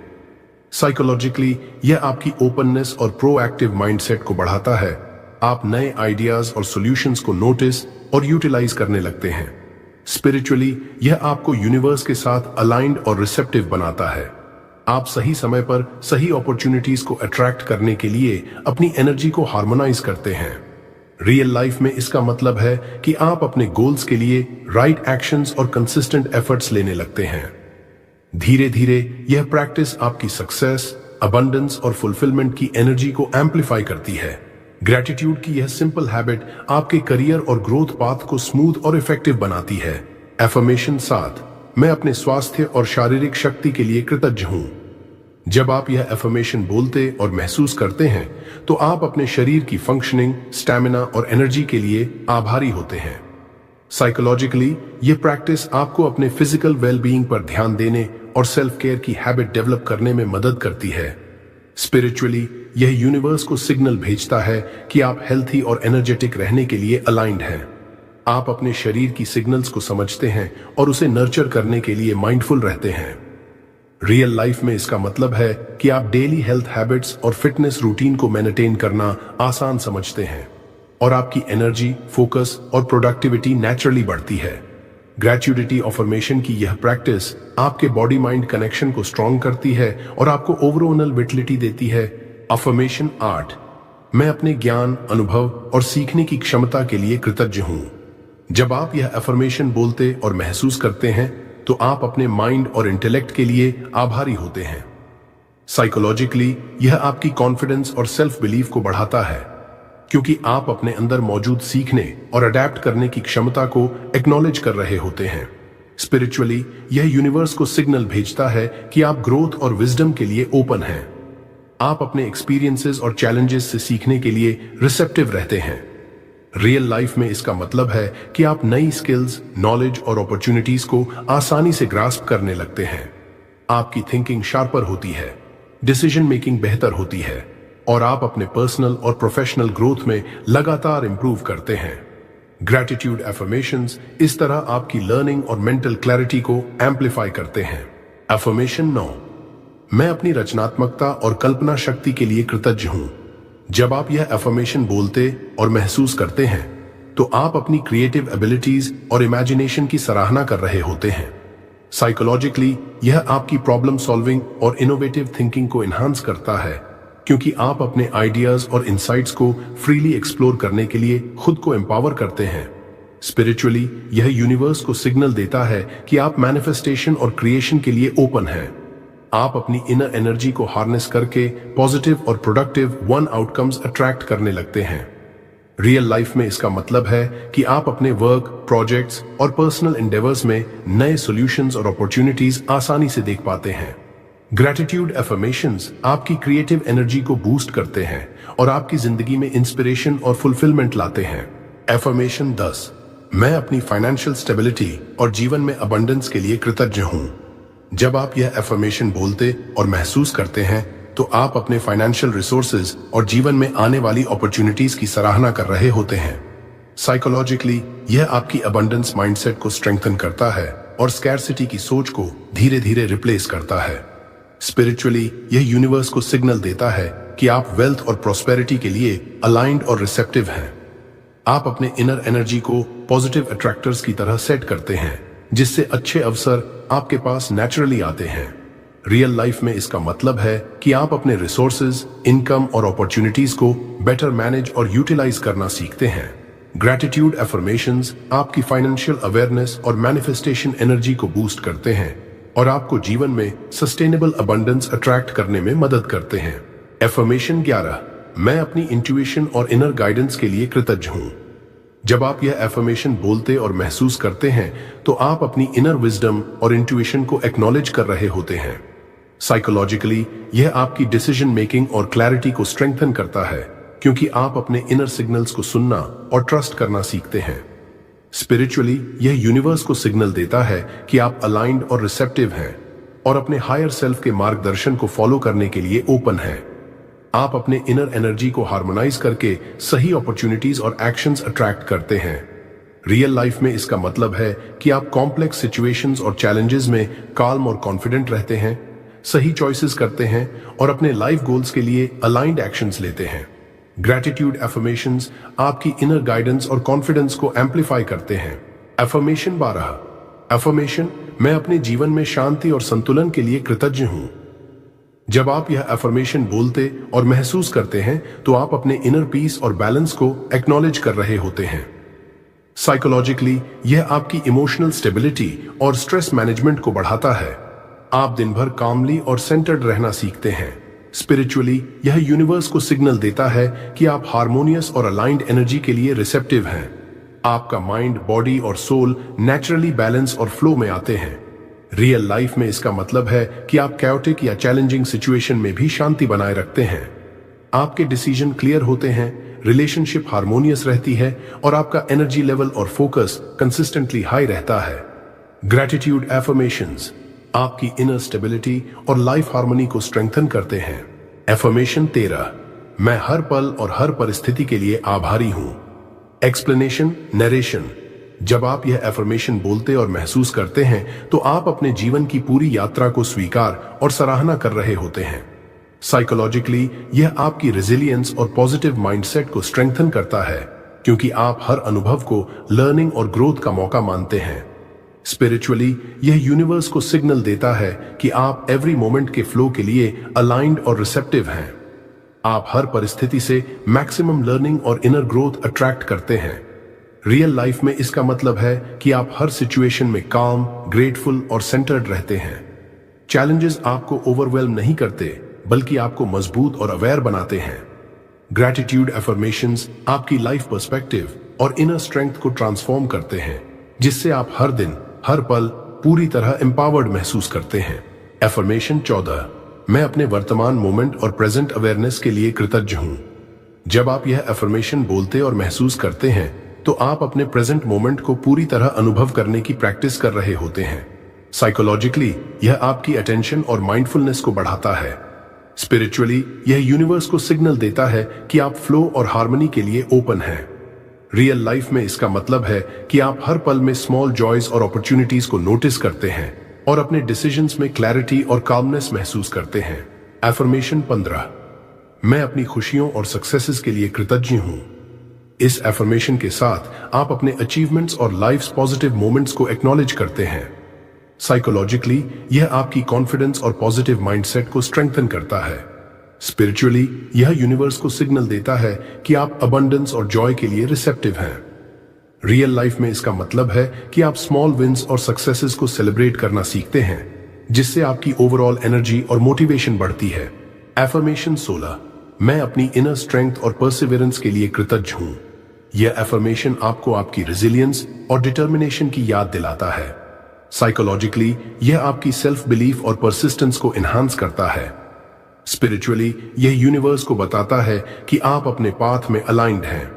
साइकोलॉजिकली यह आपकी ओपननेस और प्रोएक्टिव माइंडसेट को बढ़ाता है। आप नए आइडियाज और सॉल्यूशंस को नोटिस और यूटिलाइज करने लगते हैं। स्पिरिचुअली यह आपको यूनिवर्स के साथ अलाइंड और रिसेप्टिव बनाता है। आप सही समय पर सही अपॉर्चुनिटीज को अट्रैक्ट करने के लिए अपनी एनर्जी को हार्मोनाइज करते हैं। रियल लाइफ में इसका मतलब है कि आप अपने गोल्स के लिए राइट एक्शंस और कंसिस्टेंट एफर्ट्स लेने लगते हैं। धीरे धीरे यह प्रैक्टिस आपकी सक्सेस, अबंडेंस और फुलफिलमेंट की एनर्जी को एम्पलीफाई करती है। ग्रैटिट्यूड की यह सिंपल हैबिट आपके करियर और ग्रोथ पाथ को स्मूथ और इफेक्टिव बनाती है। एफर्मेशन 7, मैं अपने स्वास्थ्य और शारीरिक शक्ति के लिए कृतज्ञ हूं। जब आप यह एफर्मेशन बोलते और महसूस करते हैं तो आप अपने शरीर की फंक्शनिंग, स्टैमिना और एनर्जी के लिए आभारी होते हैं। साइकोलॉजिकली यह प्रैक्टिस आपको अपने फिजिकल वेलबीइंग पर ध्यान देने और सेल्फ केयर की हैबिट डेवलप करने में मदद करती है। स्पिरिचुअली यह यूनिवर्स को सिग्नल भेजता है कि आप हेल्थी और एनर्जेटिक रहने के लिए अलाइंड हैं। आप अपने शरीर की सिग्नल्स को समझते हैं और उसे नर्चर करने के लिए माइंडफुल रहते हैं। रियल लाइफ में इसका मतलब है कि आप डेली हेल्थ हैबिट्स और फिटनेस रूटीन को मेंटेन करना आसान समझते हैं और आपकी एनर्जी, फोकस और प्रोडक्टिविटी नेचुरली बढ़ती है। ग्रेचुइटी अफर्मेशन की यह प्रैक्टिस आपके बॉडी माइंड कनेक्शन को स्ट्रॉन्ग करती है और आपको ओवरऑल विटलिटी देती है। अफर्मेशन 8, मैं अपने ज्ञान, अनुभव और सीखने की क्षमता के लिए कृतज्ञ हूं। जब आप यह अफर्मेशन बोलते और महसूस करते हैं तो आप अपने माइंड और इंटेलेक्ट के लिए आभारी होते हैं। साइकोलॉजिकली यह आपकी कॉन्फिडेंस और सेल्फ बिलीफ को बढ़ाता है क्योंकि आप अपने अंदर मौजूद सीखने और अडेप्ट करने की क्षमता को एक्नॉलेज कर रहे होते हैं। स्पिरिचुअली यह यूनिवर्स को सिग्नल भेजता है कि आप ग्रोथ और विजडम के लिए ओपन हैं। आप अपने एक्सपीरियंसेस और चैलेंजेस से सीखने के लिए रिसेप्टिव रहते हैं। रियल लाइफ में इसका मतलब है कि आप नई स्किल्स, नॉलेज और अपॉर्चुनिटीज को आसानी से ग्रास्प करने लगते हैं। आपकी थिंकिंग शार्पर होती है, डिसीजन मेकिंग बेहतर होती है और आप अपने पर्सनल और प्रोफेशनल ग्रोथ में लगातार इंप्रूव करते हैं। ग्रैटिट्यूड एफर्मेशंस इस तरह आपकी लर्निंग और मेंटल क्लैरिटी को एम्पलीफाई करते हैं। एफर्मेशन 9, मैं अपनी रचनात्मकता और कल्पना शक्ति के लिए कृतज्ञ हूं। जब आप यह एफर्मेशन बोलते और महसूस करते हैं तो आप अपनी क्रिएटिव एबिलिटीज और इमेजिनेशन की सराहना कर रहे होते हैं। साइकोलॉजिकली यह आपकी प्रॉब्लम सॉल्विंग और इनोवेटिव थिंकिंग को एनहांस करता है क्योंकि आप अपने आइडियाज और इंसाइट्स को फ्रीली एक्सप्लोर करने के लिए खुद को एम्पावर करते हैं। स्पिरिचुअली यह यूनिवर्स को सिग्नल देता है कि आप मैनिफेस्टेशन और क्रिएशन के लिए ओपन हैं। आप अपनी इनर एनर्जी को हार्नेस करके पॉजिटिव और प्रोडक्टिव आउटकम्स अट्रैक्ट करने लगते हैं। रियल लाइफ में इसका मतलब है कि आप अपने वर्क, प्रोजेक्ट्स और पर्सनल एंडेवर्स में नए सॉल्यूशंस और अपॉर्चुनिटीज आसानी से देख पाते हैं। ग्रैटिट्यूड एफर्मेशंस आपकी क्रिएटिव एनर्जी को बूस्ट करते हैं और आपकी जिंदगी में इंस्पिरेशन और फुलफिलमेंट लाते हैं। एफर्मेशन 10, मैं अपनी फाइनेंशियल स्टेबिलिटी और जीवन में अबंडेंस के लिए कृतज्ञ हूं। जब आप यह एफर्मेशन बोलते और महसूस करते हैं तो आप अपने फाइनेंशियल रिसोर्सेज और जीवन में आने वाली अपॉर्चुनिटीज की सराहना कर रहे होते हैं। साइकोलॉजिकली यह आपकी अबंडेंस माइंडसेट को स्ट्रेंथन करता है और स्कैर्सिटी की सोच को धीरे धीरे रिप्लेस करता है। स्पिरिचुअली यह यूनिवर्स को सिग्नल देता है कि आप वेल्थ और प्रॉस्पेरिटी के लिए अलाइंड और रिसेप्टिव हैं। आप अपने इनर एनर्जी को पॉजिटिव अट्रैक्टर्स की तरह सेट करते हैं, जिससे अच्छे अवसर आपके पास नेचुरली आते हैं। रियल लाइफ में इसका मतलब है कि आप अपने रिसोर्सेज, इनकम और अपॉर्चुनिटीज को बेटर मैनेज और यूटिलाइज करना सीखते हैं। ग्रैटिट्यूड एफर्मेशंस आपकी फाइनेंशियल अवेयरनेस और मैनिफेस्टेशन एनर्जी को बूस्ट करते हैं और आपको जीवन में सस्टेनेबल अबंडेंस अट्रैक्ट करने में मदद करते हैं। एफर्मेशन 11, मैं अपनी इंट्यूशन और इनर गाइडेंस के लिए कृतज्ञ हूं। जब आप यह एफर्मेशन बोलते और महसूस करते हैं तो आप अपनी इनर विजडम और इंट्यूशन को एक्नॉलेज कर रहे होते हैं। साइकोलॉजिकली यह आपकी डिसीजन मेकिंग और क्लैरिटी को स्ट्रेंथन करता है, क्योंकि आप अपने इनर सिग्नल्स को सुनना और ट्रस्ट करना सीखते हैं। स्पिरिचुअली यह यूनिवर्स को सिग्नल देता है कि आप अलाइंड और रिसेप्टिव हैं और अपने हायर सेल्फ के मार्गदर्शन को फॉलो करने के लिए ओपन हैं। आप अपने इनर एनर्जी को हार्मोनाइज करके सही अपॉर्चुनिटीज और एक्शंस अट्रैक्ट करते हैं। रियल लाइफ में इसका मतलब है कि आप कॉम्प्लेक्स सिचुएशंस और चैलेंजेस में काल्म और कॉन्फिडेंट रहते हैं, सही चॉइसेस करते हैं और अपने लाइफ गोल्स के लिए अलाइंड एक्शंस लेते हैं। ग्रैटिट्यूड एफर्मेशंस आपकी इनर गाइडेंस और कॉन्फिडेंस को एम्पलीफाई करते हैं। एफर्मेशन 12, एफर्मेशन, मैं अपने जीवन में शांति और संतुलन के लिए कृतज्ञ हूं। जब आप यह एफर्मेशन बोलते और महसूस करते हैं तो आप अपने इनर पीस और बैलेंस को एक्नॉलेज कर रहे होते हैं। साइकोलॉजिकली यह आपकी इमोशनल स्टेबिलिटी और स्ट्रेस मैनेजमेंट को बढ़ाता है। आप दिन भर कामली और सेंटर्ड रहना सीखते हैं। स्पिरिचुअली यह यूनिवर्स को सिग्नल देता है कि आप हार्मोनियस और अलाइंड एनर्जी के लिए रिसेप्टिव हैं। आपका माइंड, बॉडी और सोल नेचुरली बैलेंस और फ्लो में आते हैं। रियल लाइफ में इसका मतलब है कि आप कैओटिक या चैलेंजिंग सिचुएशन में भी शांति बनाए रखते हैं। आपके डिसीजन क्लियर होते हैं, रिलेशनशिप हार्मोनियस रहती है और आपका एनर्जी लेवल और फोकस कंसिस्टेंटली हाई रहता है। ग्रैटिट्यूड एफर्मेशंस आपकी इनर स्टेबिलिटी और लाइफ हार्मनी को स्ट्रेंथन करते हैं। एफर्मेशन 13, मैं हर पल और हर परिस्थिति के लिए आभारी हूं। एक्सप्लेनेशन, नरेशन, जब आप यह एफर्मेशन बोलते और महसूस करते हैं तो आप अपने जीवन की पूरी यात्रा को स्वीकार और सराहना कर रहे होते हैं। साइकोलॉजिकली यह आपकी रेजिलियंस और पॉजिटिव माइंडसेट को स्ट्रेंथन करता है, क्योंकि आप हर अनुभव को लर्निंग और ग्रोथ का मौका मानते हैं। स्पिरिचुअली यह यूनिवर्स को सिग्नल देता है कि आप एवरी मोमेंट के फ्लो के लिए अलाइंड और रिसेप्टिव हैं। आप हर परिस्थिति से मैक्सिमम लर्निंग और इनर ग्रोथ अट्रैक्ट करते हैं। रियल लाइफ में इसका मतलब है कि आप हर सिचुएशन में काम, ग्रेटफुल और सेंटर्ड रहते हैं। चैलेंजेस आपको ओवरवेल्म नहीं करते, बल्कि आपको मजबूत और अवेयर बनाते हैं। ग्रैटिट्यूड एफर्मेशंस आपकी लाइफ पर्सपेक्टिव और इनर स्ट्रेंथ को ट्रांसफॉर्म करते हैं, जिससे आप हर दिन, हर पल पूरी तरह एम्पावर्ड महसूस करते हैं। एफर्मेशन 14, मैं अपने वर्तमान मोमेंट और प्रेजेंट अवेयरनेस के लिए कृतज्ञ हूं। जब आप यह एफर्मेशन बोलते और महसूस करते हैं तो आप अपने प्रेजेंट मोमेंट को पूरी तरह अनुभव करने की प्रैक्टिस कर रहे होते हैं। साइकोलॉजिकली यह आपकी अटेंशन और माइंडफुलनेस को बढ़ाता है। स्पिरिचुअली यह यूनिवर्स को सिग्नल देता है कि आप फ्लो और हार्मनी के लिए ओपन हैं। रियल लाइफ में इसका मतलब है कि आप हर पल में स्मॉल जॉयज और अपॉर्चुनिटीज को नोटिस करते हैं और अपने डिसीजंस में क्लैरिटी और कामनेस महसूस करते हैं। एफर्मेशन 15, मैं अपनी खुशियों और सक्सेसेस के लिए कृतज्ञ हूं। इस एफर्मेशन के साथ आप अपने अचीवमेंट्स और लाइफ्स पॉजिटिव मोमेंट्स को एक्नॉलेज करते हैं। साइकोलॉजिकली यह आपकी कॉन्फिडेंस और पॉजिटिव माइंडसेट को स्ट्रेंथन करता है। स्पिरिचुअली यह यूनिवर्स को सिग्नल देता है कि आप अबंडेंस और जॉय के लिए रिसेप्टिव हैं। रियल लाइफ में इसका मतलब है कि आप स्मॉल विंस और सक्सेसेस को सेलिब्रेट करना सीखते हैं, जिससे आपकी ओवरऑल एनर्जी और मोटिवेशन बढ़ती है। एफर्मेशन 16, मैं अपनी इनर स्ट्रेंथ और परसिवियरेंस के लिए कृतज्ञ हूं। यह एफर्मेशन आपको आपकी रेजिलियंस और डिटर्मिनेशन की याद दिलाता है। साइकोलॉजिकली यह आपकी सेल्फ बिलीफ और परसिस्टेंस को एनहांस करता है। स्पिरिचुअली यह यूनिवर्स को बताता है कि आप अपने पाथ में अलाइंड हैं।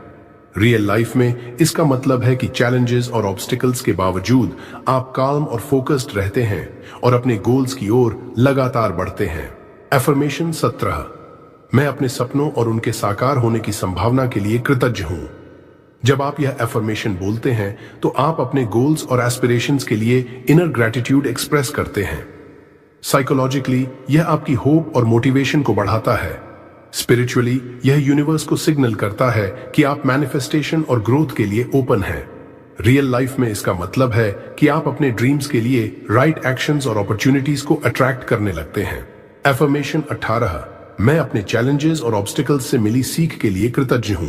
रियल लाइफ में इसका मतलब है कि चैलेंजेस और ऑब्स्टिकल्स के बावजूद आप काल्म और फोकस्ड रहते हैं और अपने गोल्स की ओर लगातार बढ़ते हैं। एफर्मेशन 17, मैं अपने सपनों और उनके साकार होने की संभावना के लिए कृतज्ञ हूं। जब आप यह एफर्मेशन बोलते हैं तो आप अपने गोल्स और एस्पिरेशंस के लिए इनर ग्रैटिट्यूड एक्सप्रेस करते हैं। साइकोलॉजिकली यह आपकी होप और मोटिवेशन को बढ़ाता है। स्पिरिचुअली यह यूनिवर्स को सिग्नल करता है कि आप मैनिफेस्टेशन और ग्रोथ के लिए ओपन हैं। रियल लाइफ में इसका मतलब है कि आप अपने ड्रीम्स के लिए राइट एक्शंस और अपॉर्चुनिटीज को अट्रैक्ट करने लगते हैं। एफर्मेशन 18, मैं अपने चैलेंजेस और ऑब्स्टिकल्स से मिली सीख के लिए कृतज्ञ हूं।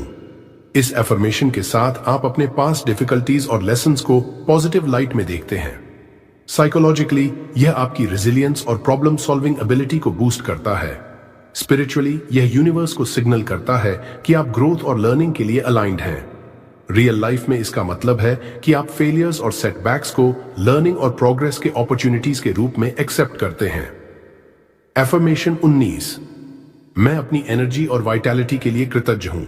इस एफर्मेशन के साथ आप अपने पास्ट डिफिकल्टीज और लेसन्स को पॉजिटिव लाइट में देखते हैं। साइकोलॉजिकली यह आपकी रेजिलियंस और प्रॉब्लम सॉल्विंग एबिलिटी को बूस्ट करता है। स्पिरिचुअली यह यूनिवर्स को सिग्नल करता है कि आप ग्रोथ और लर्निंग के लिए अलाइंड हैं। रियल लाइफ में इसका मतलब है कि आप फेलियर्स और सेटबैक्स को लर्निंग और प्रोग्रेस के अपॉर्चुनिटीज के रूप में एक्सेप्ट करते हैं। एफर्मेशन 19, मैं अपनी एनर्जी और वाइटैलिटी के लिए कृतज्ञ हूं।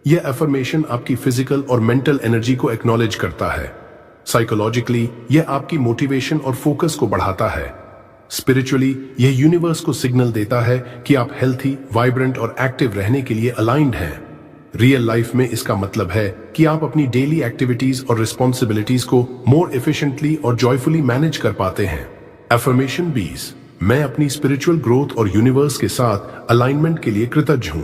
यह एफर्मेशन आपकी फिजिकल और मेंटल एनर्जी को एक्नॉलेज करता है। साइकोलॉजिकली यह आपकी मोटिवेशन और फोकस को बढ़ाता है। स्पिरिचुअली यह यूनिवर्स को सिग्नल देता है कि आप हेल्थी, वाइब्रेंट और एक्टिव रहने के लिए अलाइंड हैं। रियल लाइफ में इसका मतलब है कि आप अपनी डेली एक्टिविटीज और रिस्पॉन्सिबिलिटीज को मोर एफिशिएंटली और जॉयफुली मैनेज कर पाते हैं। एफर्मेशन 20, मैं अपनी स्पिरिचुअल ग्रोथ और यूनिवर्स के साथ अलाइनमेंट के लिए कृतज्ञ हूं।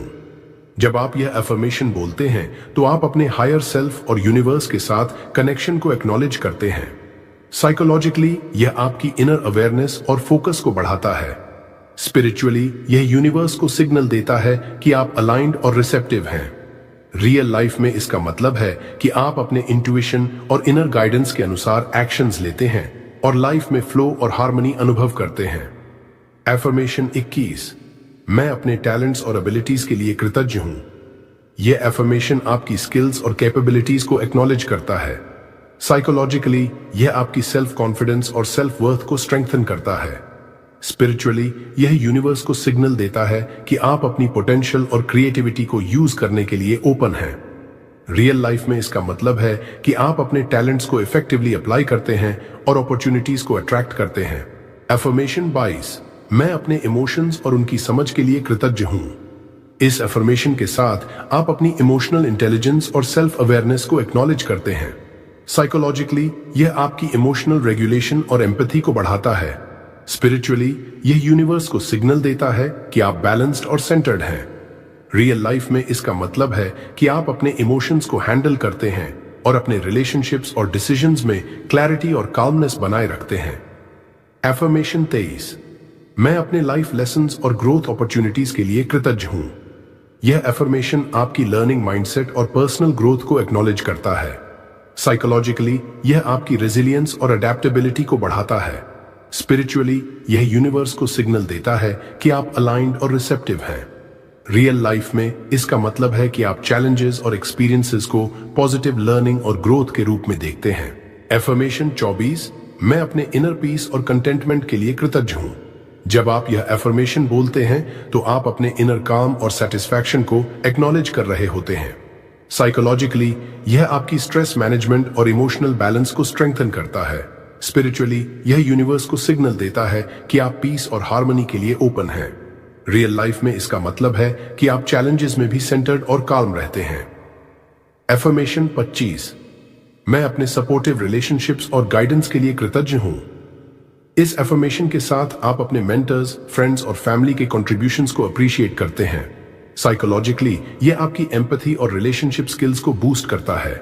जब आप यह एफर्मेशन बोलते हैं तो आप अपने हायर सेल्फ और यूनिवर्स के साथ कनेक्शन को एक्नॉलेज करते हैं। साइकोलॉजिकली यह आपकी इनर अवेयरनेस और फोकस को बढ़ाता है। स्पिरिचुअली यह यूनिवर्स को सिग्नल देता है कि आप अलाइंड और रिसेप्टिव हैं। रियल लाइफ में इसका मतलब है कि आप अपने इंट्यूशन और इनर गाइडेंस के अनुसार एक्शंस लेते हैं और लाइफ में फ्लो और हार्मनी अनुभव करते हैं। एफर्मेशन 21, मैं अपने टैलेंट्स और एबिलिटीज के लिए कृतज्ञ हूं। यह एफर्मेशन आपकी स्किल्स और कैपेबिलिटीज को एक्नॉलेज करता है। साइकोलॉजिकली यह आपकी सेल्फ कॉन्फिडेंस और सेल्फ वर्थ को स्ट्रेंथन करता है। स्पिरिचुअली यह यूनिवर्स को सिग्नल देता है कि आप अपनी पोटेंशियल और क्रिएटिविटी को यूज करने के लिए ओपन हैं। रियल लाइफ में इसका मतलब है कि आप अपने टैलेंट्स को इफेक्टिवली अप्लाई करते हैं और अपॉर्चुनिटीज को अट्रैक्ट करते हैं। एफर्मेशन 22, मैं अपने इमोशंस और उनकी समझ के लिए कृतज्ञ हूं। इस एफर्मेशन के साथ आप अपनी इमोशनल इंटेलिजेंस और सेल्फ अवेयरनेस को एक्नॉलेज करते हैं। साइकोलॉजिकली यह आपकी इमोशनल रेगुलेशन और एम्पैथी को बढ़ाता है। स्पिरिचुअली यह यूनिवर्स को सिग्नल देता है कि आप बैलेंस्ड और सेंटर्ड हैं। रियल लाइफ में इसका मतलब है कि आप अपने इमोशंस को हैंडल करते हैं और अपने रिलेशनशिप्स और डिसीजंस में क्लैरिटी और काल्मनेस बनाए रखते हैं। एफर्मेशन 23, मैं अपने लाइफ लेसन्स और ग्रोथ अपॉर्चुनिटीज के लिए कृतज्ञ हूं। यह एफर्मेशन आपकी लर्निंग माइंडसेट और पर्सनल ग्रोथ को एक्नॉलेज करता है। साइकोलॉजिकली यह आपकी रेजिलियंस और अडेप्टेबिलिटी को बढ़ाता है। स्पिरिचुअली यह यूनिवर्स को सिग्नल देता है कि आप अलाइंड और रिसेप्टिव हैं। रियल लाइफ में इसका मतलब है कि आप चैलेंजेस और एक्सपीरियंसेस को पॉजिटिव लर्निंग और ग्रोथ के रूप में देखते हैं। एफर्मेशन 24, मैं अपने इनर पीस और कंटेंटमेंट के लिए कृतज्ञ हूं। जब आप यह एफर्मेशन बोलते हैं तो आप अपने इनर काम और सेटिस्फैक्शन को एक्नॉलेज कर रहे होते हैं। साइकोलॉजिकली यह आपकी स्ट्रेस मैनेजमेंट और इमोशनल बैलेंस को स्ट्रेंथन करता है। स्पिरिचुअली यह यूनिवर्स को सिग्नल देता है कि आप पीस और हार्मनी के लिए ओपन हैं। रियल लाइफ में इसका मतलब है कि आप चैलेंजेस में भी सेंटर्ड और काल्म रहते हैं। एफर्मेशन 25, मैं अपने सपोर्टिव रिलेशनशिप्स और गाइडेंस के लिए कृतज्ञ हूं। इस एफर्मेशन के साथ आप अपने मेंटर्स, फ्रेंड्स और फैमिली के कंट्रीब्यूशंस को अप्रिशिएट करते हैं। साइकोलॉजिकली यह आपकी एम्पैथी और रिलेशनशिप स्किल्स को बूस्ट करता है।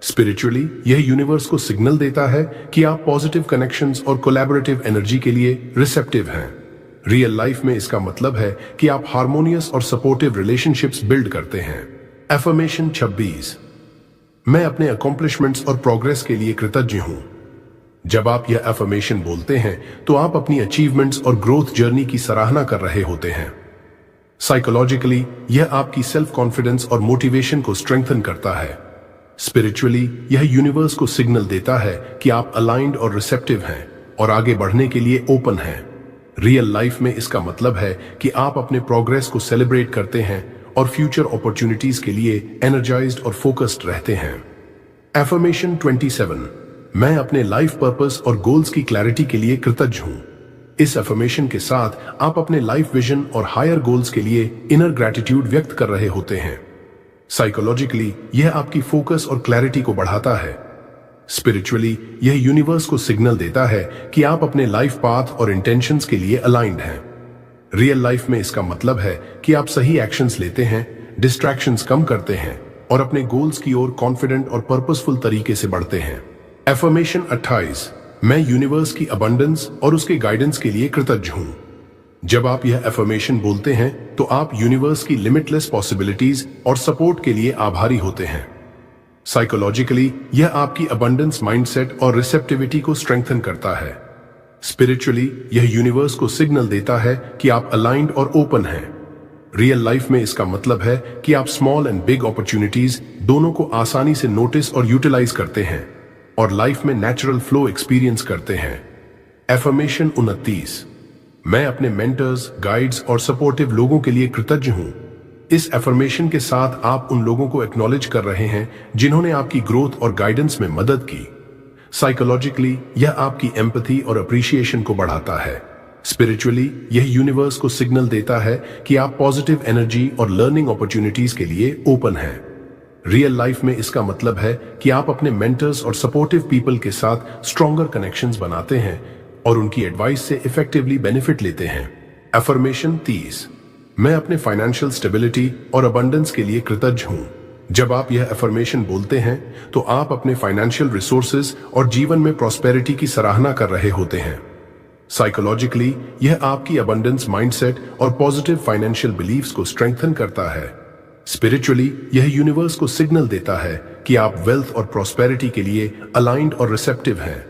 स्पिरिचुअली यह यूनिवर्स को सिग्नल देता है कि आप पॉजिटिव कनेक्शंस और कोलैबोरेटिव एनर्जी के लिए रिसेप्टिव हैं। रियल लाइफ में इसका मतलब है कि आप हार्मोनियस और सपोर्टिव रिलेशनशिप्स बिल्ड करते हैं। एफर्मेशन 26, मैं अपने अकॉम्प्लिशमेंट्स और प्रोग्रेस के लिए कृतज्ञ हूं। जब आप यह एफर्मेशन बोलते हैं तो आप अपनी अचीवमेंट्स और ग्रोथ जर्नी की सराहना कर रहे होते हैं। साइकोलॉजिकली यह आपकी सेल्फ कॉन्फिडेंस और मोटिवेशन को स्ट्रेंथन करता है। स्पिरिचुअली यह यूनिवर्स को सिग्नल देता है कि आप अलाइंड और रिसेप्टिव हैं और आगे बढ़ने के लिए ओपन हैं। रियल लाइफ में इसका मतलब है कि आप अपने प्रोग्रेस को सेलिब्रेट करते हैं और फ्यूचर अपॉर्चुनिटीज के लिए एनर्जाइज्ड और फोकस्ड रहते हैं। एफर्मेशन 27, मैं अपने लाइफ पर्पस और गोल्स की क्लैरिटी के लिए कृतज्ञ हूं। इस अफर्मेशन के साथ आप अपने लाइफ विजन और हायर गोल्स के लिए इनर ग्रैटिट्यूड व्यक्त कर रहे होते हैं। साइकोलॉजिकली यह आपकी फोकस और क्लैरिटी को बढ़ाता है। स्पिरिचुअली यह यूनिवर्स को सिग्नल देता है कि आप अपने लाइफ पाथ और इंटेंशंस के लिए अलाइंड हैं। रियल लाइफ में इसका मतलब है कि आप सही एक्शंस लेते हैं, डिस्ट्रैक्शंस कम करते हैं और अपने गोल्स की ओर कॉन्फिडेंट और पर्पसफुल तरीके से बढ़ते हैं। एफर्मेशन 28, मैं यूनिवर्स की अबंडेंस और उसके गाइडेंस के लिए कृतज्ञ हूं। जब आप यह एफर्मेशन बोलते हैं तो आप यूनिवर्स की लिमिटलेस पॉसिबिलिटीज और सपोर्ट के लिए आभारी होते हैं। साइकोलॉजिकली यह आपकी अबंडेंस माइंडसेट और रिसेप्टिविटी को स्ट्रेंथन करता है। स्पिरिचुअली यह यूनिवर्स को सिग्नल देता है कि आप अलाइंड और ओपन हैं। रियल लाइफ में इसका मतलब है कि आप स्मॉल एंड बिग अपॉर्चुनिटीज दोनों को आसानी से नोटिस और यूटिलाइज करते हैं और लाइफ में नेचुरल फ्लो एक्सपीरियंस करते हैं। एफर्मेशन 29, मैं अपने मेंटर्स, गाइड्स और सपोर्टिव लोगों के लिए कृतज्ञ हूं। इस एफर्मेशन के साथ आप उन लोगों को एक्नॉलेज कर रहे हैं जिन्होंने आपकी ग्रोथ और गाइडेंस में मदद की। साइकोलॉजिकली यह आपकी एम्पैथी और अप्रिशिएशन को बढ़ाता है। स्पिरिचुअली यह यूनिवर्स को सिग्नल देता है कि आप पॉजिटिव एनर्जी और लर्निंग अपॉर्चुनिटीज के लिए ओपन हैं। रियल लाइफ में इसका मतलब है कि आप अपने मेंटर्स और सपोर्टिव पीपल के साथ स्ट्रॉन्गर कनेक्शंस बनाते हैं और उनकी एडवाइस से इफेक्टिवली बेनिफिट लेते हैं। एफर्मेशन 30, मैं अपने फाइनेंशियल स्टेबिलिटी और अबंडेंस के लिए कृतज्ञ हूं। जब आप यह एफर्मेशन बोलते हैं तो आप अपने फाइनेंशियल रिसोर्सेज और जीवन में प्रॉस्पेरिटी की सराहना कर रहे होते हैं। साइकोलॉजिकली यह आपकी अबंडेंस माइंडसेट और पॉजिटिव फाइनेंशियल बिलीव्स को स्ट्रेंथन करता है। स्पिरिचुअली यह यूनिवर्स को सिग्नल देता है कि आप वेल्थ और प्रॉस्पेरिटी के लिए अलाइंड और रिसेप्टिव हैं।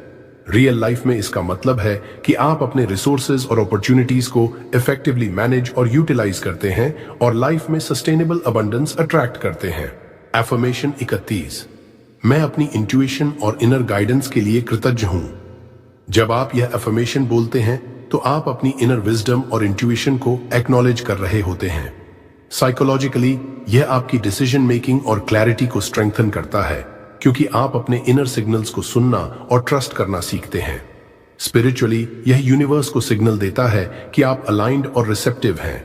रियल लाइफ में इसका मतलब है कि आप अपने रिसोर्सेज और अपॉर्चुनिटीज को इफेक्टिवली मैनेज और यूटिलाइज करते हैं और लाइफ में सस्टेनेबल अबंडेंस अट्रैक्ट करते हैं। एफर्मेशन 31, मैं अपनी इंट्यूशन और इनर गाइडेंस के लिए कृतज्ञ हूं। जब आप यह एफर्मेशन बोलते हैं तो आप अपनी इनर विजडम और इंट्यूशन को एक्नॉलेज कर रहे होते हैं। साइकोलॉजिकली यह आपकी डिसीजन मेकिंग और क्लैरिटी को स्ट्रेंथन करता है क्योंकि आप अपने इनर सिग्नल्स को सुनना और ट्रस्ट करना सीखते हैं। स्पिरिचुअली यह यूनिवर्स को सिग्नल देता है कि आप अलाइंड और रिसेप्टिव हैं।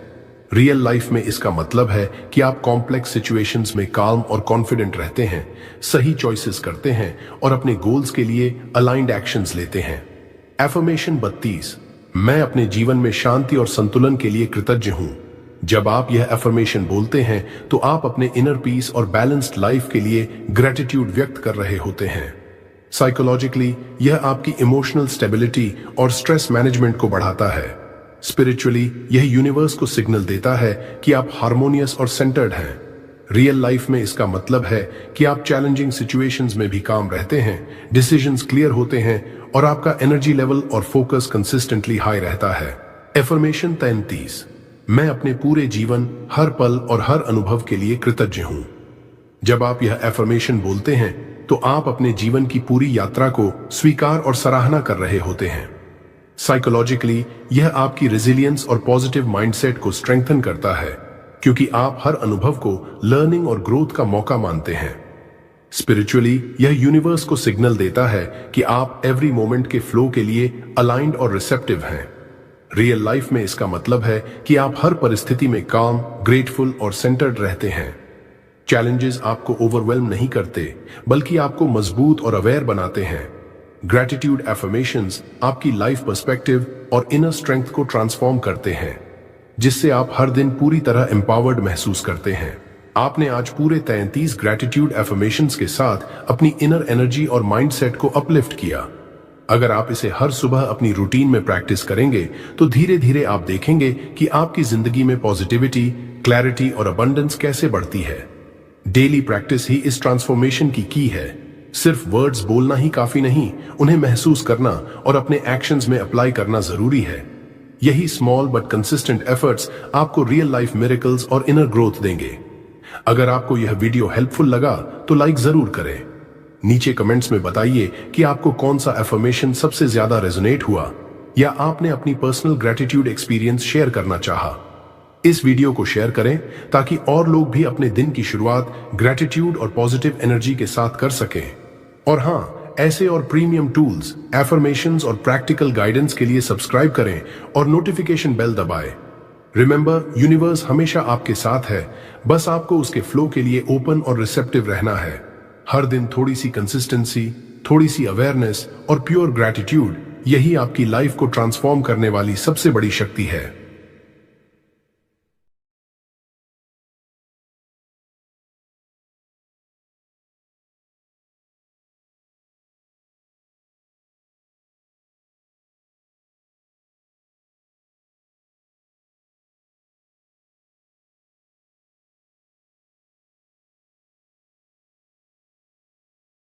रियल लाइफ में इसका मतलब है कि आप कॉम्प्लेक्स सिचुएशंस में काल्म और कॉन्फिडेंट रहते हैं, सही चॉइसेस करते हैं और अपने गोल्स के लिए अलाइंड एक्शंस लेते हैं। एफर्मेशन 32, मैं अपने जीवन में शांति और संतुलन के लिए कृतज्ञ हूं। जब आप यह एफर्मेशन बोलते हैं तो आप अपने इनर पीस और बैलेंस्ड लाइफ के लिए ग्रेटिट्यूड व्यक्त कर रहे होते हैं। साइकोलॉजिकली यह आपकी इमोशनल स्टेबिलिटी और स्ट्रेस मैनेजमेंट को बढ़ाता है। स्पिरिचुअली यह यूनिवर्स को सिग्नल देता है कि आप हार्मोनियस और सेंटर्ड हैं। रियल लाइफ में इसका मतलब है कि आप चैलेंजिंग सिचुएशंस में भी काम रहते हैं, डिसीजंस क्लियर होते हैं और आपका एनर्जी लेवल और फोकस कंसिस्टेंटली हाई रहता है। एफर्मेशन 33, मैं अपने पूरे जीवन, हर पल और हर अनुभव के लिए कृतज्ञ हूं। जब आप यह एफर्मेशन बोलते हैं तो आप अपने जीवन की पूरी यात्रा को स्वीकार और सराहना कर रहे होते हैं। साइकोलॉजिकली यह आपकी रेजिलियंस और पॉजिटिव माइंडसेट को स्ट्रेंथन करता है क्योंकि आप हर अनुभव को लर्निंग और ग्रोथ का मौका मानते हैं। स्पिरिचुअली यह यूनिवर्स को सिग्नल देता है कि आप एवरी मोमेंट के फ्लो के लिए अलाइंड और रिसेप्टिव हैं। रियल लाइफ में इसका मतलब है कि आप हर परिस्थिति में काम, ग्रेटफुल और सेंटर्ड रहते हैं। चैलेंजेस आपको ओवरवेल्म नहीं करते बल्कि आपको मजबूत और अवेयर बनाते हैं। ग्रैटिट्यूड एफर्मेशंस आपकी लाइफ पर्सपेक्टिव और इनर स्ट्रेंथ को ट्रांसफॉर्म करते हैं जिससे आप हर दिन पूरी तरह एम्पावर्ड महसूस करते हैं। आपने आज पूरे 33 ग्रैटिट्यूड एफर्मेशंस के साथ अपनी इनर एनर्जी और माइंडसेट को अपलिफ्ट किया। अगर आप इसे हर सुबह अपनी रूटीन में प्रैक्टिस करेंगे तो धीरे धीरे आप देखेंगे कि आपकी जिंदगी में पॉजिटिविटी, क्लैरिटी और अबंडेंस कैसे बढ़ती है। डेली प्रैक्टिस ही इस ट्रांसफॉर्मेशन की की है। सिर्फ वर्ड्स बोलना ही काफी नहीं, उन्हें महसूस करना और अपने एक्शंस में अप्लाई करना जरूरी है। यही स्मॉल बट कंसिस्टेंट एफर्ट्स आपको रियल लाइफ मिरेकल्स और इनर ग्रोथ देंगे। अगर आपको यह वीडियो हेल्पफुल लगा तो लाइक जरूर करें। नीचे कमेंट्स में बताइए कि आपको कौन सा एफर्मेशन सबसे ज्यादा रेजोनेट हुआ या आपने अपनी पर्सनल ग्रैटिट्यूड एक्सपीरियंस शेयर करना चाहा। इस वीडियो को शेयर करें ताकि और लोग भी अपने दिन की शुरुआत ग्रैटिट्यूड और पॉजिटिव एनर्जी के साथ कर सकें। और हाँ, ऐसे और प्रीमियम टूल्स, एफर्मेशंस और प्रैक्टिकल गाइडेंस के लिए सब्सक्राइब करें और नोटिफिकेशन बेल दबाएं। रिमेंबर, यूनिवर्स हमेशा आपके साथ है, बस आपको उसके फ्लो के लिए ओपन और रिसेप्टिव रहना है। हर दिन थोड़ी सी कंसिस्टेंसी, थोड़ी सी अवेयरनेस और प्योर ग्रैटिट्यूड, यही आपकी लाइफ को ट्रांसफॉर्म करने वाली सबसे बड़ी शक्ति है।